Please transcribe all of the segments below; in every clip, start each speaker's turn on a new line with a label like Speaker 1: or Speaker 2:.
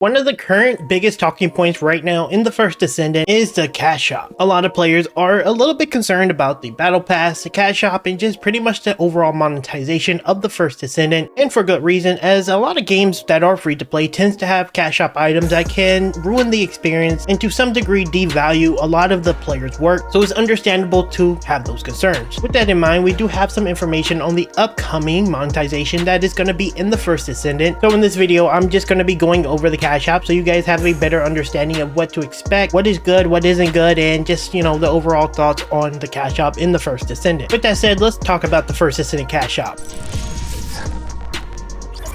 Speaker 1: One of the current biggest talking points right now in the first Descendant is the cash shop. A lot of players are a little bit concerned about the battle pass, the cash shop, and just pretty much the overall monetization of the first Descendant, and for good reason, as a lot of games that are free to play tends to have cash shop items that can ruin the experience and to some degree devalue a lot of the player's work, so it's understandable to have those concerns. With that in mind, we do have some information on the upcoming monetization that is going to be in the first Descendant. So in this video, I'm just going to be going over the cash shop so you guys have a better understanding of what to expect, what is good, what isn't good, and just, you know, the overall thoughts on the cash shop in the first Descendant. With that said, let's talk about the first Descendant cash shop.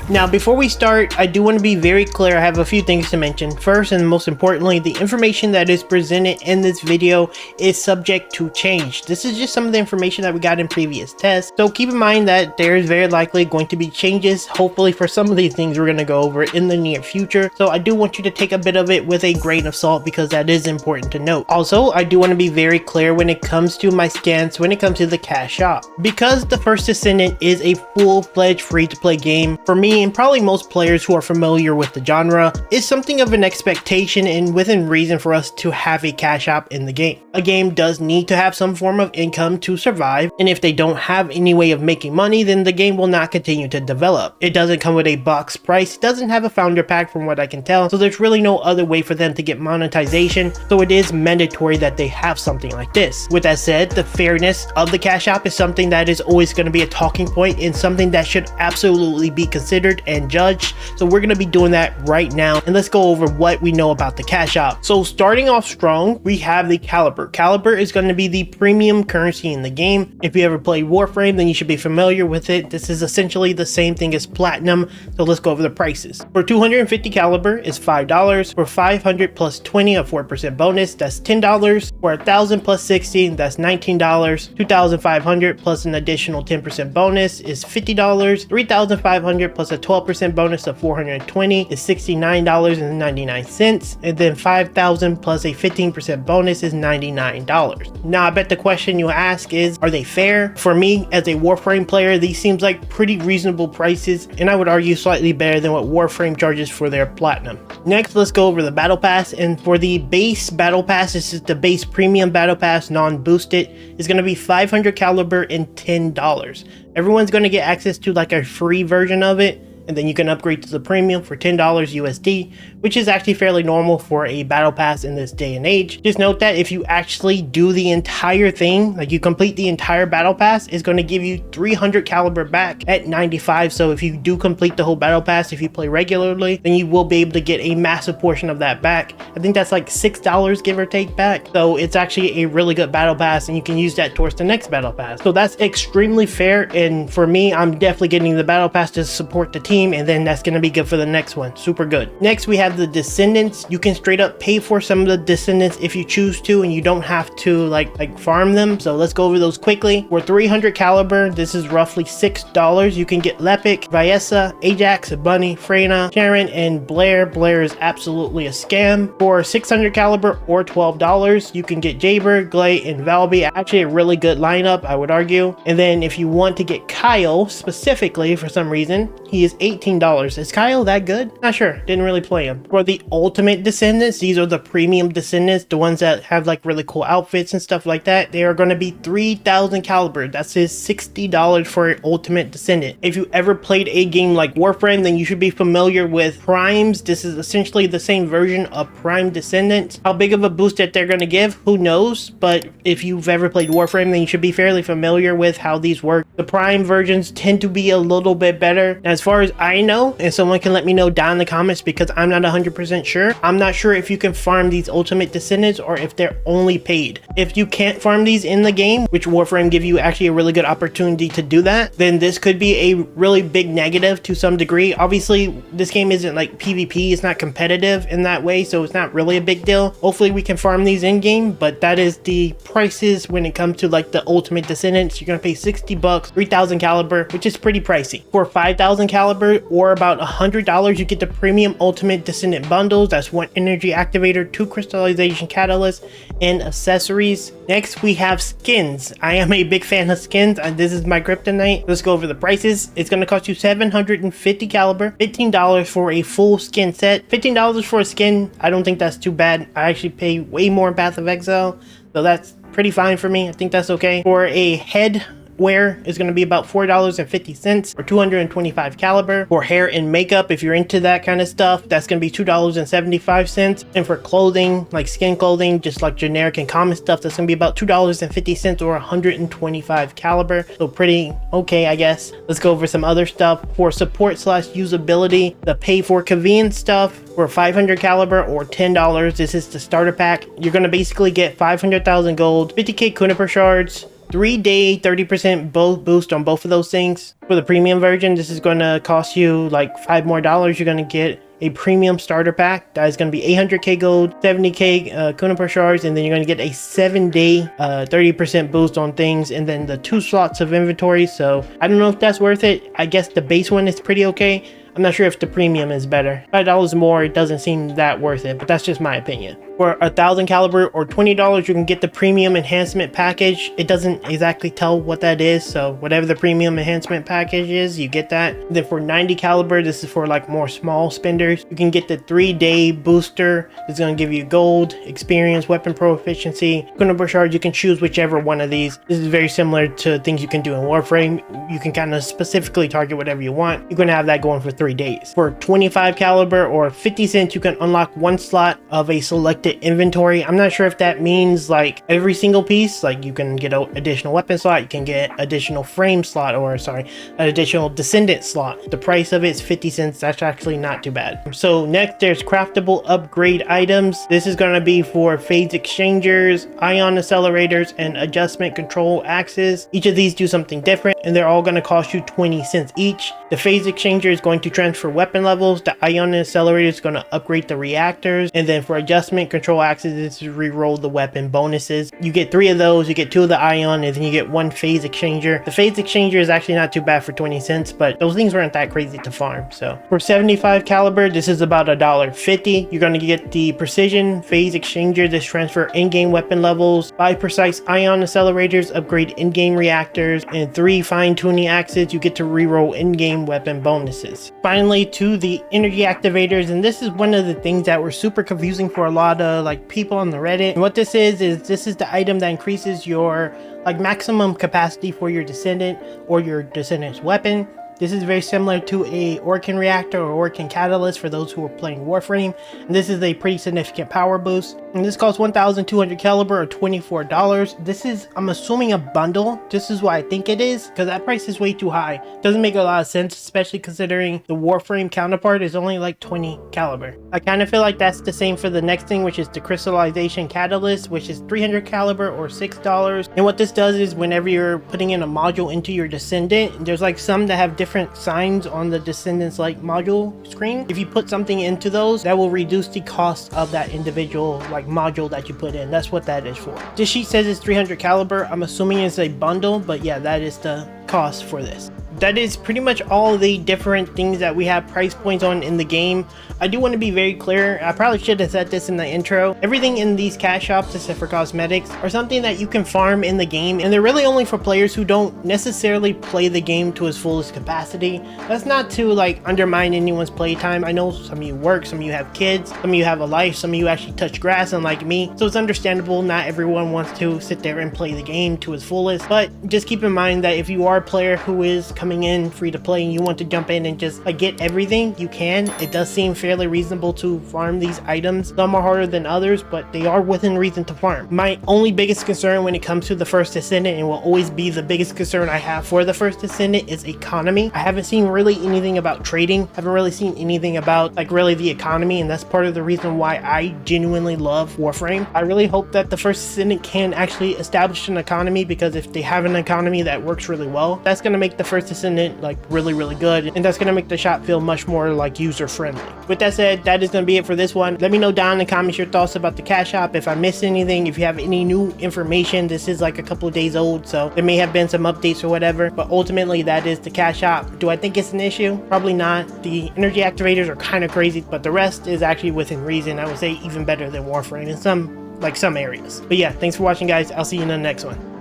Speaker 1: Now, before we start, I do want to be very clear. I have a few things to mention. First, and most importantly, the information that is presented in this video is subject to change. This is just some of the information that we got in previous tests, so keep in mind that there is very likely going to be changes, hopefully, for some of these things we're going to go over in the near future. So I do want you to take a bit of it with a grain of salt because that is important to note. Also, I do want to be very clear when it comes to my stance when it comes to the cash shop. Because the first Descendant is a full-fledged free-to-play game, for me and probably most players who are familiar with the genre, is something of an expectation and within reason for us to have a cash shop in the game. A game does need to have some form of income to survive, and if they don't have any way of making money, then the game will not continue to develop. It doesn't come with a box price, it doesn't have a founder pack from what I can tell, so there's really no other way for them to get monetization, so it is mandatory that they have something like this. With that said, the fairness of the cash shop is something that is always going to be a talking point and something that should absolutely be considered and judged, so we're going to be doing that right now, and let's go over what we know about the cash shop. So starting off strong, we have the caliber. Caliber is going to be the premium currency in the game. If you ever played Warframe, then you should be familiar with it. This is essentially the same thing as platinum, so let's go over the prices. For 250 caliber is $5. For 500 plus 20, a 4% bonus, that's $10. For 1000 plus 60, that's $19. 2500 plus an additional 10% bonus is $50. 3500 plus a 12% bonus of 420 is $69.99, and then 5,000 plus a 15% bonus is $99. Now I bet the question you ask is, are they fair? For me, as a Warframe player, these seems like pretty reasonable prices, and I would argue slightly better than what Warframe charges for their platinum. Next, let's go over the battle pass, and for the base battle pass, this is the base premium battle pass, non-boosted, is going to be 500 caliber and $10. Everyone's going to get access to like a free version of it, and then you can upgrade to the premium for $10 USD, which is actually fairly normal for a battle pass in this day and age. Just note that if you actually do the entire thing, like you complete the entire battle pass, it's going to give you 300 caliber back at 95. So if you do complete the whole battle pass, if you play regularly, then you will be able to get a massive portion of that back. I think that's like $6 give or take back. So it's actually a really good battle pass, and you can use that towards the next battle pass. So that's extremely fair, and for me, I'm definitely getting the battle pass to support the team, and then that's going to be good for the next one. Super good. Next, we have the Descendants. You can straight up pay for some of the Descendants if you choose to, and you don't have to like farm them. So let's go over those quickly. For 300 caliber, this is roughly $6. You can get Lepic, Viessa, Ajax, Bunny, Freyna, Sharon, and Blair. Blair is absolutely a scam. For 600 caliber or $12, you can get Jaybird, Glay, and Valby. Actually a really good lineup, I would argue. And then if you want to get Kyle specifically for some reason, he is $18. Is Kyle that good? Not sure. Didn't really play him. For the ultimate Descendants, these are the premium Descendants, the ones that have like really cool outfits and stuff like that. They are going to be 3000 caliber. That's his $60 for an ultimate Descendant. If you ever played a game like Warframe, then you should be familiar with primes. This is essentially the same version of prime Descendants. How big of a boost that they're going to give, who knows? But if you've ever played Warframe, then you should be fairly familiar with how these work. The prime versions tend to be a little bit better. As far as I know, and someone can let me know down in the comments because I'm not 100% sure. I'm not sure if you can farm these ultimate Descendants or if they're only paid. If you can't farm these in the game, which Warframe give you actually a really good opportunity to do that, then this could be a really big negative to some degree. Obviously, this game isn't like PvP, it's not competitive in that way, so it's not really a big deal. Hopefully we can farm these in game, but that is the prices when it comes to like the ultimate Descendants. You're gonna pay $60 bucks, 3000 caliber, which is pretty pricey. For 5000 caliber or about $100, you get the premium ultimate Descendant bundles. That's 1 energy activator, 2 crystallization catalysts, and accessories. Next, we have skins. I am a big fan of skins, and this is my kryptonite. Let's go over the prices. It's going to cost you 750 caliber, $15 for a full skin set. $15 for a skin, I don't think that's too bad. I actually pay way more in Path of Exile, so that's pretty fine for me. I think that's okay. For a head wear is going to be about $4.50 for 225 caliber. For hair and makeup, if you're into that kind of stuff, that's going to be $2.75. And for clothing, like skin clothing, just like generic and common stuff, that's going to be about $2.50 or 125 caliber. So pretty okay, I guess. Let's go over some other stuff. For support slash usability, the pay for convenience stuff for 500 caliber or $10. This is the starter pack. You're going to basically get 500,000 gold, 50k Cuniper shards, 3-day 30% boost on both of those things. For the premium version, this is going to cost you like $5 more. You're going to get a premium starter pack that is going to be 800k gold, 70k Cuniper shards, and then you're going to get a 7-day 30% boost on things, and then the 2 slots of inventory. So I don't know if that's worth it. I guess the base one is pretty okay. I'm not sure if the premium is better. $5 more, it doesn't seem that worth it, but that's just my opinion. For 1000 caliber or $20, you can get the premium enhancement package. It doesn't exactly tell what that is, so whatever the premium enhancement package is, you get that. And then for 90 caliber, this is for like more small spenders. You can get the 3-day booster. It's going to give you gold, experience, weapon proficiency, Cuniper shards. You can choose whichever one of these. This is very similar to things you can do in Warframe. You can kind of specifically target whatever you want. You're going to have that going for 3 days. For 25 caliber or 50 cents, you can unlock 1 slot of a selected inventory. I'm not sure if that means like every single piece. Like you can get an additional weapon slot, you can get additional frame slot, or sorry, an additional Descendant slot. The price of it is 50 cents. That's actually not too bad. So next, there's craftable upgrade items. This is going to be for phase exchangers, ion accelerators, and adjustment control axes. Each of these do something different, and they're all going to cost you 20 cents each. The phase exchanger is going to transfer weapon levels. The ion accelerator is going to upgrade the reactors, and then for adjustment control axes, is to re-roll the weapon bonuses. You get 3 of those. You get 2 of the ion, and then you get 1 phase exchanger. The phase exchanger is actually not too bad for 20 cents, but those things weren't that crazy to farm. So for 75 caliber, this is about $1.50. You're going to get the precision phase exchanger. This transfer in-game weapon levels, 5 precise ion accelerators, upgrade in-game reactors, and 3 fine-tuning axes. You get to re-roll in-game weapon bonuses. Finally, to the energy activators, and this is one of the things that were super confusing for a lot of like people on the Reddit. And what this is this is the item that increases your like maximum capacity for your Descendant or your Descendant's weapon. This is very similar to a Orkin reactor or Orkin catalyst for those who are playing Warframe. And this is a pretty significant power boost. And this costs 1200 caliber or $24. This is, I'm assuming, a bundle. This is what I think it is, because that price is way too high. Doesn't make a lot of sense, especially considering the Warframe counterpart is only like 20 caliber. I kind of feel like that's the same for the next thing, which is the crystallization catalyst, which is 300 caliber or $6. And what this does is whenever you're putting in a module into your Descendant, there's like some that have different signs on the Descendant's like module screen. If you put something into those, that will reduce the cost of that individual like module that you put in. That's what that is for. This sheet says it's 300 caliber. I'm assuming it's a bundle, but yeah, that is the cost for this. That is pretty much all the different things that we have price points on in the game. I do want to be very clear. I probably should have said this in the intro. Everything in these cash shops, except for cosmetics, are something that you can farm in the game, and they're really only for players who don't necessarily play the game to its fullest capacity. That's not to like undermine anyone's playtime. I know some of you work, some of you have kids, some of you have a life, some of you actually touch grass unlike me. So it's understandable not everyone wants to sit there and play the game to its fullest. But just keep in mind that if you are a player who is coming in free to play and you want to jump in and just like get everything, you can. It does seem fairly reasonable to farm these items. Some are harder than others, but they are within reason to farm. My only biggest concern when it comes to the first Descendant, and will always be the biggest concern I have for the first Descendant, is economy. I haven't seen really anything about trading. I haven't really seen anything about like really the economy, and that's part of the reason why I genuinely love Warframe. I really hope that the first Descendant can actually establish an economy, because if they have an economy that works really well, that's going to make the first Descendant like really good, and that's going to make the shop feel much more like user friendly. With that said, that is going to be it for this one. Let me know down in the comments your thoughts about the cash shop. If I missed anything, if you have any new information, this is like a couple of days old, so there may have been some updates or whatever, but ultimately that is the cash shop. Do I think it's an issue? Probably not. The energy activators are kind of crazy, but the rest is actually within reason. I would say even better than Warframe in some areas. But yeah, thanks for watching, guys. I'll see you in the next one.